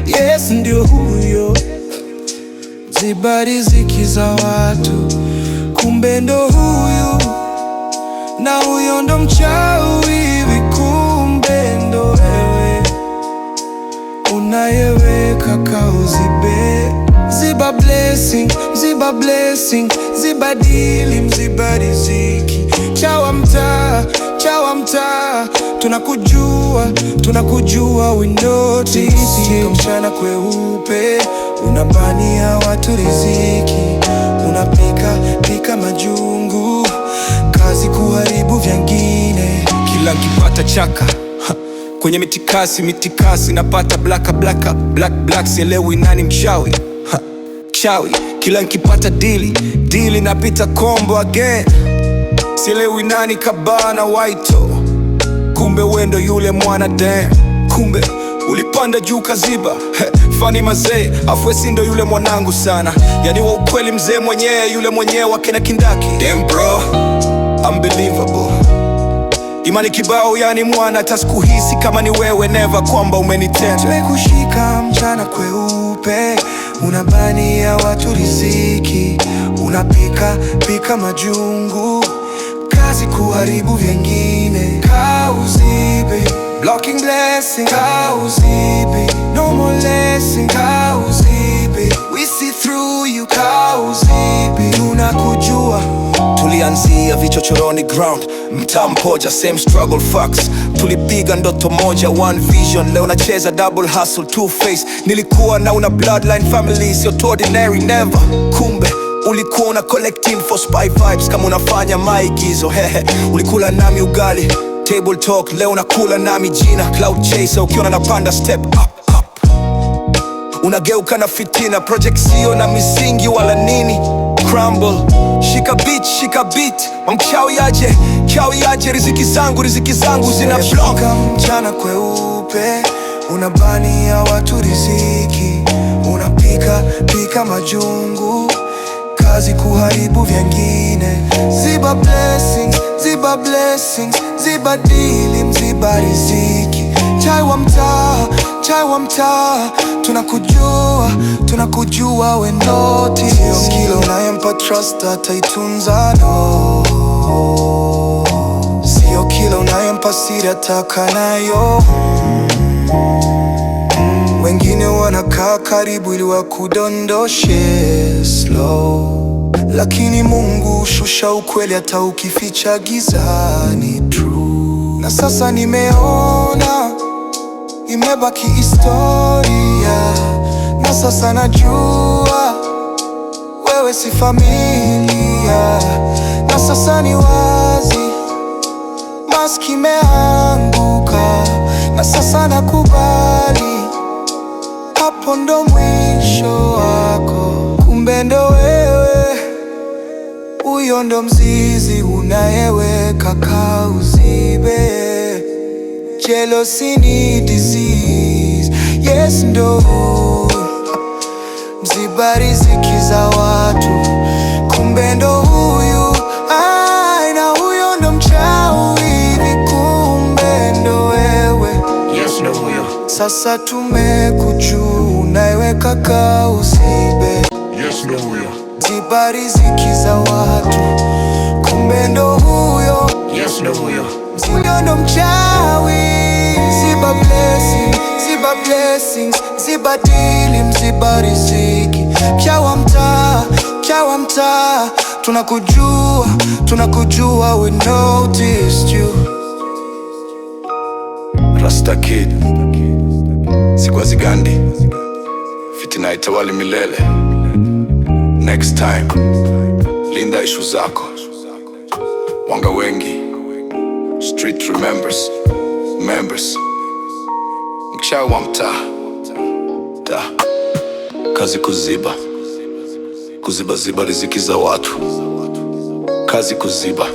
Yes, ndio huyo. Ziba riziki za watu, kumbe ndo huyu. Na huyo ndo mchawi hivi, kumbe ndo wewe unayeweka kauzibe. Ziba blessing, ziba blessing, ziba dili, mziba riziki. Chawa mtaa, chawa mtaa, tunakujua, tunakujua, we notice. Sio mchana kweupe, unabania watu riziki. Unapika, pika majungu, kazi kuharibu vyengine. Kila nkipata chaka kwenye mitikasi, mitikasi napata black, sielewi nani mchawi, chawi. Kila nkipata dili napita combo again, sielewi nani kabana waito. Kumbe wendo yule mwana damn, kumbe ulipanda juu kaziba. Fani mazee, afwesi ndo yule mwanangu sana, yani wa ukweli mzee mwenyewe, yule mwenyewe wakena kindaki. Damn bro, unbelievable. Imani kibao yani mwana, tasikuhisi kama ni wewe, never kwamba umenitenda. Tumekushika mchana kweupe, unabania watu riziki. Unapika, pika majungu, kazi kuharibu vyengine. Kauzibe, blocking blessing. Kauzibe, no more lesson. Kauzibe, we see through you. Kauzibe, tunakujua. Tulianzia vichochoroni ground, mtaa mpoja, same struggle facts. Tulipiga ndoto moja, one vision. Leo nacheza double hustle, two face. Nilikuwa na una bloodline family, sio ordinary never. Kumbe ulikuwa una collecting for spy vibes, kama unafanya maigizo. Ulikula nami ugali, table talk. Leo unakula nami jina, cloud chaser. Ukiona napanda step up. Unageuka na fitina, project sio na misingi wala nini. Crumble, shika beat, mchawi aje, riziki zangu zina block. Mchana kweupe, unabania watu riziki. Unapika, pika majungu, kazi kuharibu vyengine. Ziba blessings, ziba blessings, ziba dili, mziba riziki. Chai wa mtaa, tunakujua, tunakujua, we notice. Sio kila unayempa trust ataitunza, no. Sio kila unayempa siri ataka nayo. Wengine wanakaa karibu ili wakudondoshe slow, lakini Mungu shusha ukweli hata ukificha gizani, true. Na sasa nimeona imebaki historia, na sasa najua wewe si familia. Na sasa ni wazi maski imeanguka, na sasa nakubali hapo ndo mwisho wako. Kumbe ndo wewe, huyo ndo mzizi unayeweka kauzibe. Jealousy ni disease, yes ndo mziba riziki za watu. Kumbe ndo huyu, na huyo ndo mchawi, kumbe ndo wewe. Yes, ndo huyo. Sasa tumekujua unayeweka kauzibe. Yes, ndo huyo. Ziba riziki za watu, kumbe ndo huyo. Yes, ndo huyo. Huyo ndo mchawi. Ziba blessing, ziba blessings, ziba dili, mziba riziki. Chawa mtaa, tunakujua, tunakujua, we noticed you. Rasta Kid, Sikwazi Gandhi, fitina itawali milele. Next time, linda ishu zako. Wanga wengi, street remembers, members. Mchawi wa mtaa, kazi kuziba riziki za watu. Kazi kuziba